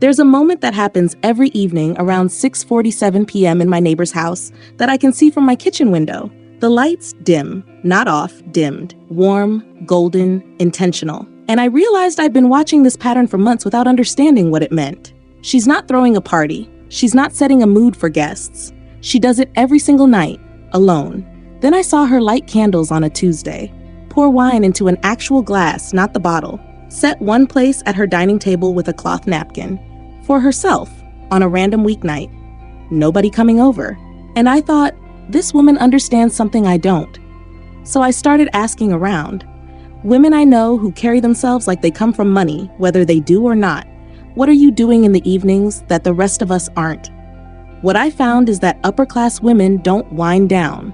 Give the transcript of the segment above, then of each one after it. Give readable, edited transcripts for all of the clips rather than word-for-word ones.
There's a moment that happens every evening around 6:47 p.m. in my neighbor's house that I can see from my kitchen window. The lights dim, not off, dimmed, warm, golden, intentional. And I realized I'd been watching this pattern for months without understanding what it meant. She's not throwing a party. She's not setting a mood for guests. She does it every single night, alone. Then I saw her light candles on a Tuesday, pour wine into an actual glass, not the bottle, set one place at her dining table with a cloth napkin, for herself, on a random weeknight. Nobody coming over. And I thought, this woman understands something I don't. So I started asking around. Women I know who carry themselves like they come from money, whether they do or not. What are you doing in the evenings that the rest of us aren't? What I found is that upper-class women don't wind down.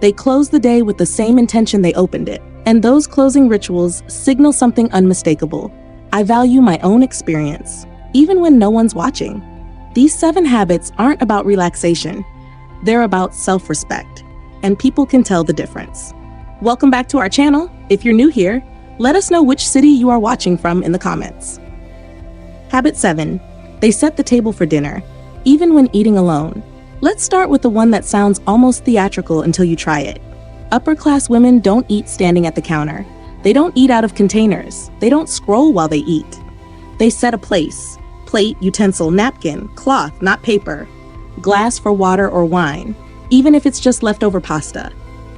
They close the day with the same intention they opened it. And those closing rituals signal something unmistakable. I value my own experience, even when no one's watching. These 7 habits aren't about relaxation. They're about self-respect, and people can tell the difference. Welcome back to our channel. If you're new here, let us know which city you are watching from in the comments. Habit 7. They set the table for dinner, even when eating alone. Let's start with the one that sounds almost theatrical until you try it. Upper-class women don't eat standing at the counter. They don't eat out of containers. They don't scroll while they eat. They set a place. Plate, utensil, napkin, cloth, not paper. Glass for water or wine, even if it's just leftover pasta.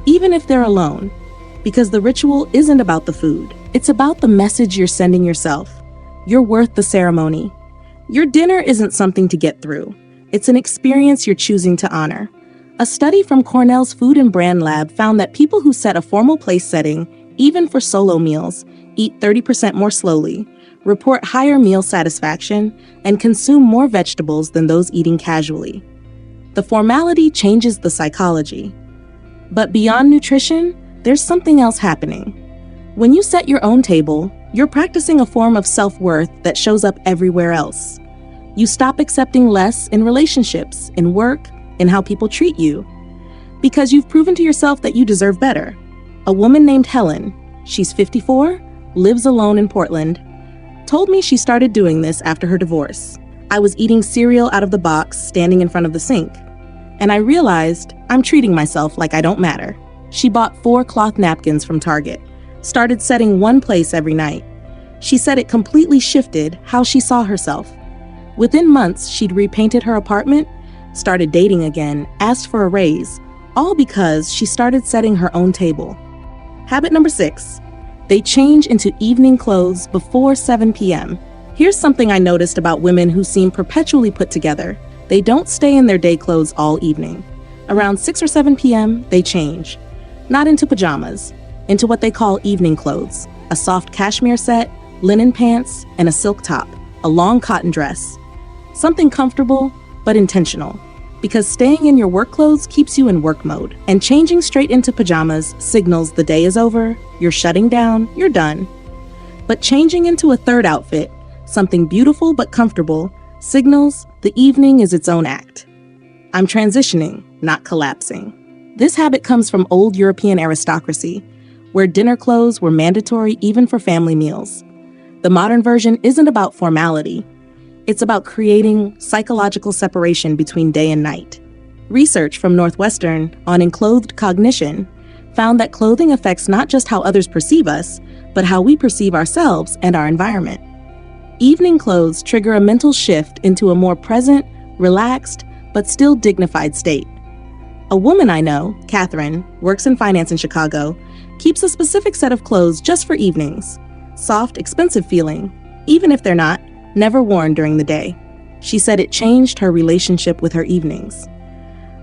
Even if they're alone. Because the ritual isn't about the food. It's about the message you're sending yourself. You're worth the ceremony. Your dinner isn't something to get through. It's an experience you're choosing to honor. A study from Cornell's Food and Brand Lab found that people who set a formal place setting, even for solo meals, eat 30% more slowly, report higher meal satisfaction, and consume more vegetables than those eating casually. The formality changes the psychology. But beyond nutrition, there's something else happening. When you set your own table, you're practicing a form of self-worth that shows up everywhere else. You stop accepting less in relationships, in work, in how people treat you. Because you've proven to yourself that you deserve better. A woman named Helen, she's 54, lives alone in Portland, told me she started doing this after her divorce. I was eating cereal out of the box, standing in front of the sink. And I realized I'm treating myself like I don't matter. She bought 4 cloth napkins from Target, started setting one place every night. She said it completely shifted how she saw herself. Within months, she'd repainted her apartment, started dating again, asked for a raise, all because she started setting her own table. Habit number 6. They change into evening clothes before 7 p.m. Here's something I noticed about women who seem perpetually put together. They don't stay in their day clothes all evening. Around 6 or 7 p.m., they change. Not into pajamas, into what they call evening clothes. A soft cashmere set, linen pants, and a silk top, a long cotton dress. Something comfortable, but intentional. Because staying in your work clothes keeps you in work mode, and changing straight into pajamas signals the day is over, you're shutting down, you're done. But changing into a third outfit, something beautiful but comfortable, signals the evening is its own act. I'm transitioning, not collapsing. This habit comes from old European aristocracy, where dinner clothes were mandatory even for family meals. The modern version isn't about formality. It's about creating psychological separation between day and night. Research from Northwestern on enclothed cognition found that clothing affects not just how others perceive us, but how we perceive ourselves and our environment. Evening clothes trigger a mental shift into a more present, relaxed, but still dignified state. A woman I know, Catherine, works in finance in Chicago, keeps a specific set of clothes just for evenings. Soft, expensive feeling, even if they're not, never worn during the day. She said it changed her relationship with her evenings.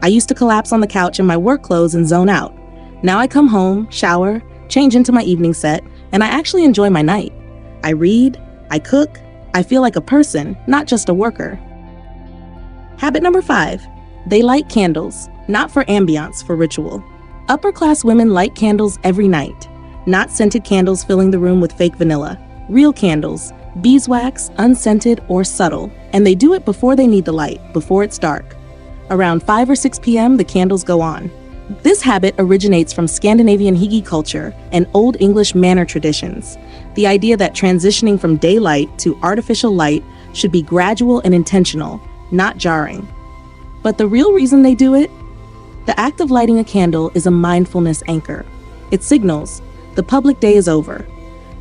I used to collapse on the couch in my work clothes and zone out. Now I come home, shower, change into my evening set, and I actually enjoy my night. I read, I cook, I feel like a person, not just a worker. Habit number 5. They light candles, not for ambiance, for ritual. Upper-class women light candles every night, not scented candles filling the room with fake vanilla. Real candles, beeswax, unscented or subtle, and they do it before they need the light, before it's dark. Around 5 or 6 p.m., the candles go on. This habit originates from Scandinavian hygge culture and Old English manor traditions. The idea that transitioning from daylight to artificial light should be gradual and intentional, not jarring. But the real reason they do it? The act of lighting a candle is a mindfulness anchor. It signals, the public day is over.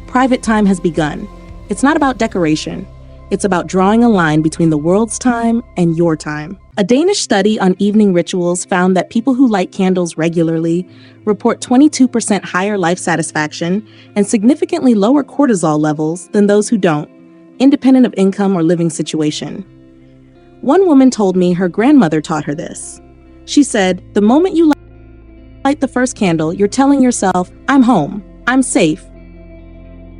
Private time has begun. It's not about decoration. It's about drawing a line between the world's time and your time. A Danish study on evening rituals found that people who light candles regularly report 22% higher life satisfaction and significantly lower cortisol levels than those who don't, independent of income or living situation. One woman told me her grandmother taught her this. She said, the moment you light the first candle, you're telling yourself, I'm home, I'm safe.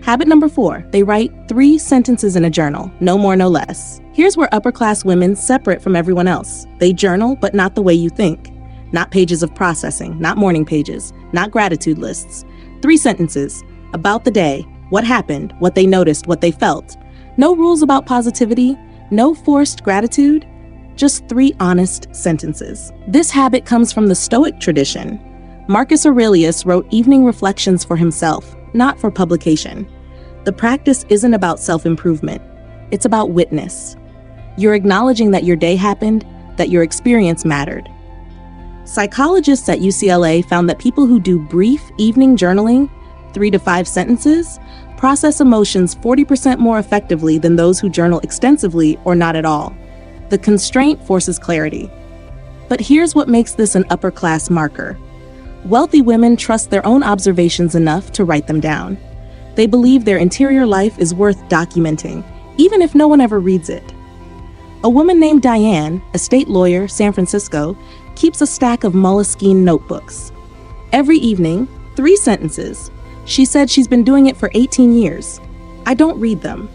Habit number 4, they write 3 sentences in a journal, no more, no less. Here's where upper-class women separate from everyone else. They journal, but not the way you think. Not pages of processing, not morning pages, not gratitude lists. 3 sentences, about the day, what happened, what they noticed, what they felt. No rules about positivity, no forced gratitude, just 3 honest sentences. This habit comes from the Stoic tradition. Marcus Aurelius wrote evening reflections for himself, not for publication. The practice isn't about self-improvement. It's about witness. You're acknowledging that your day happened, that your experience mattered. Psychologists at UCLA found that people who do brief evening journaling, 3 to 5 sentences, process emotions 40% more effectively than those who journal extensively or not at all. The constraint forces clarity. But here's what makes this an upper-class marker. Wealthy women trust their own observations enough to write them down. They believe their interior life is worth documenting, even if no one ever reads it. A woman named Diane, a state lawyer, San Francisco, keeps a stack of Moleskine notebooks. Every evening, 3 sentences. She said she's been doing it for 18 years. I don't read them.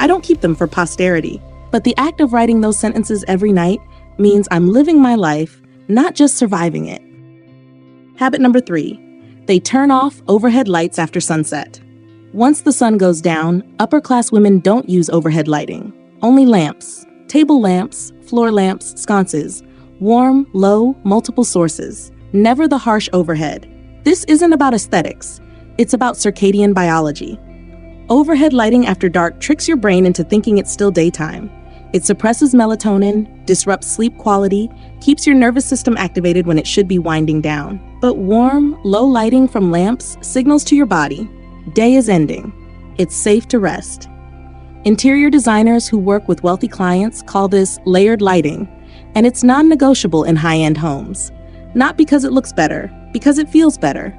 I don't keep them for posterity. But the act of writing those sentences every night means I'm living my life, not just surviving it. Habit number 3, they turn off overhead lights after sunset. Once the sun goes down, upper-class women don't use overhead lighting. Only lamps, table lamps, floor lamps, sconces, warm, low, multiple sources, never the harsh overhead. This isn't about aesthetics. It's about circadian biology. Overhead lighting after dark tricks your brain into thinking it's still daytime. It suppresses melatonin, disrupts sleep quality, keeps your nervous system activated when it should be winding down. But warm, low lighting from lamps signals to your body, day is ending. It's safe to rest. Interior designers who work with wealthy clients call this layered lighting, and it's non-negotiable in high-end homes. Not because it looks better, because it feels better.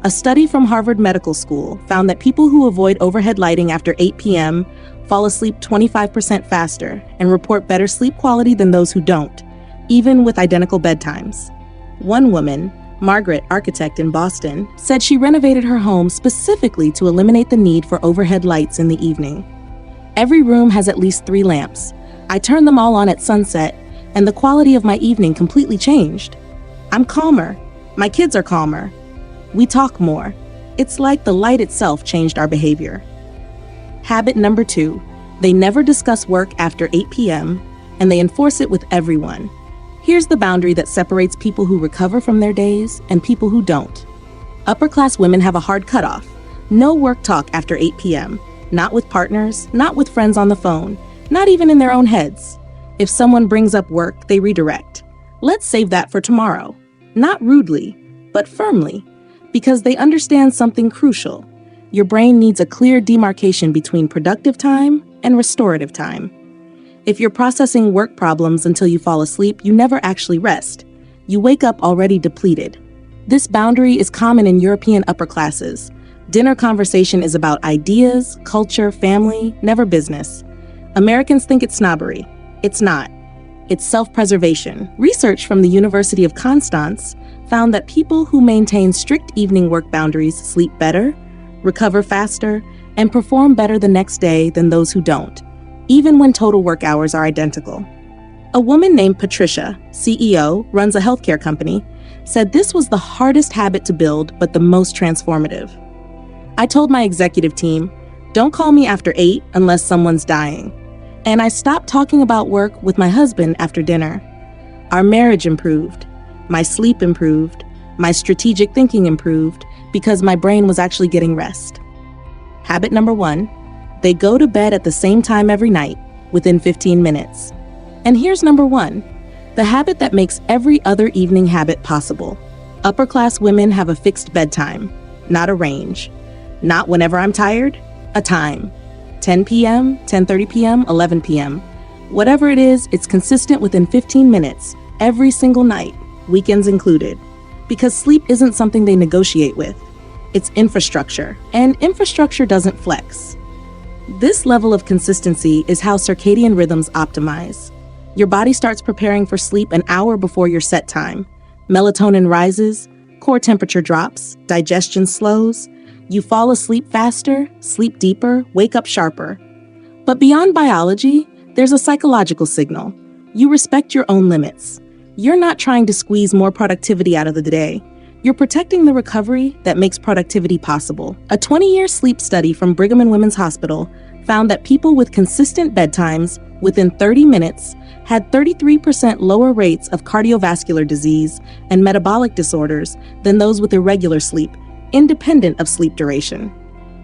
A study from Harvard Medical School found that people who avoid overhead lighting after 8 p.m. fall asleep 25% faster and report better sleep quality than those who don't, even with identical bedtimes. One woman, Margaret, architect in Boston, said she renovated her home specifically to eliminate the need for overhead lights in the evening. Every room has at least 3 lamps. I turned them all on at sunset, and the quality of my evening completely changed. I'm calmer. My kids are calmer. We talk more. It's like the light itself changed our behavior. Habit number 2, they never discuss work after 8 p.m., and they enforce it with everyone. Here's the boundary that separates people who recover from their days and people who don't. Upper-class women have a hard cutoff. No work talk after 8 p.m., not with partners, not with friends on the phone, not even in their own heads. If someone brings up work, they redirect. Let's save that for tomorrow. Not rudely, but firmly, because they understand something crucial. Your brain needs a clear demarcation between productive time and restorative time. If you're processing work problems until you fall asleep, you never actually rest. You wake up already depleted. This boundary is common in European upper classes. Dinner conversation is about ideas, culture, family, never business. Americans think it's snobbery. It's not. It's self-preservation. Research from the University of Constance found that people who maintain strict evening work boundaries sleep better, recover faster, and perform better the next day than those who don't, even when total work hours are identical. A woman named Patricia, CEO, runs a healthcare company, said this was the hardest habit to build, but the most transformative. I told my executive team, don't call me after 8 unless someone's dying. And I stopped talking about work with my husband after dinner. Our marriage improved. My sleep improved. My strategic thinking improved because my brain was actually getting rest. Habit number 1, they go to bed at the same time every night, within 15 minutes. And here's number 1, the habit that makes every other evening habit possible. Upper-class women have a fixed bedtime, not a range. Not whenever I'm tired, a time. 10 p.m., 10:30 p.m., 11 p.m. Whatever it is, it's consistent within 15 minutes, every single night, weekends included. Because sleep isn't something they negotiate with. It's infrastructure, and infrastructure doesn't flex. This level of consistency is how circadian rhythms optimize. Your body starts preparing for sleep an hour before your set time. Melatonin rises, core temperature drops, digestion slows. You fall asleep faster, sleep deeper, wake up sharper. But beyond biology, there's a psychological signal. You respect your own limits. You're not trying to squeeze more productivity out of the day. You're protecting the recovery that makes productivity possible. A 20-year sleep study from Brigham and Women's Hospital found that people with consistent bedtimes within 30 minutes had 33% lower rates of cardiovascular disease and metabolic disorders than those with irregular sleep, independent of sleep duration.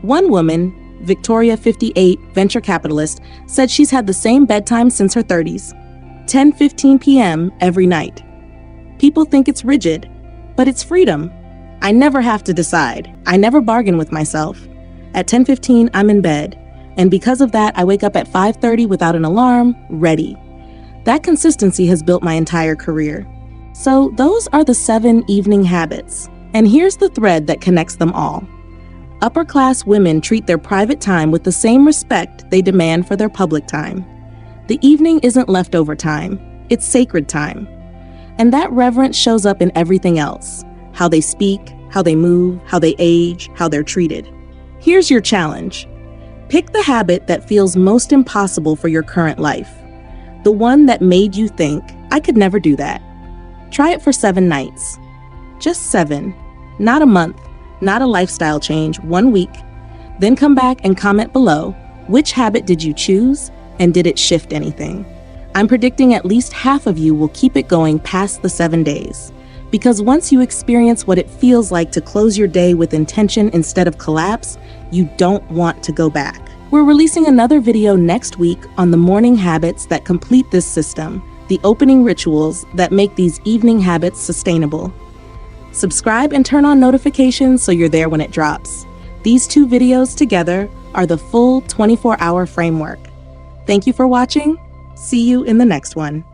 One woman, Victoria, 58, venture capitalist, said she's had the same bedtime since her 30s, 10:15 p.m. every night. People think it's rigid, but it's freedom. I never have to decide. I never bargain with myself. At 10:15, I'm in bed, and because of that, I wake up at 5:30 without an alarm, ready. That consistency has built my entire career. So those are the 7 evening habits. And here's the thread that connects them all. Upper-class women treat their private time with the same respect they demand for their public time. The evening isn't leftover time, it's sacred time. And that reverence shows up in everything else. How they speak, how they move, how they age, how they're treated. Here's your challenge. Pick the habit that feels most impossible for your current life. The one that made you think, I could never do that. Try it for 7 nights. Just 7. Not a month, not a lifestyle change, 1 week. Then come back and comment below, which habit did you choose and did it shift anything? I'm predicting at least half of you will keep it going past the 7 days. Because once you experience what it feels like to close your day with intention instead of collapse, you don't want to go back. We're releasing another video next week on the morning habits that complete this system, the opening rituals that make these evening habits sustainable. Subscribe and turn on notifications so you're there when it drops. These 2 videos together are the full 24-hour framework. Thank you for watching. See you in the next one.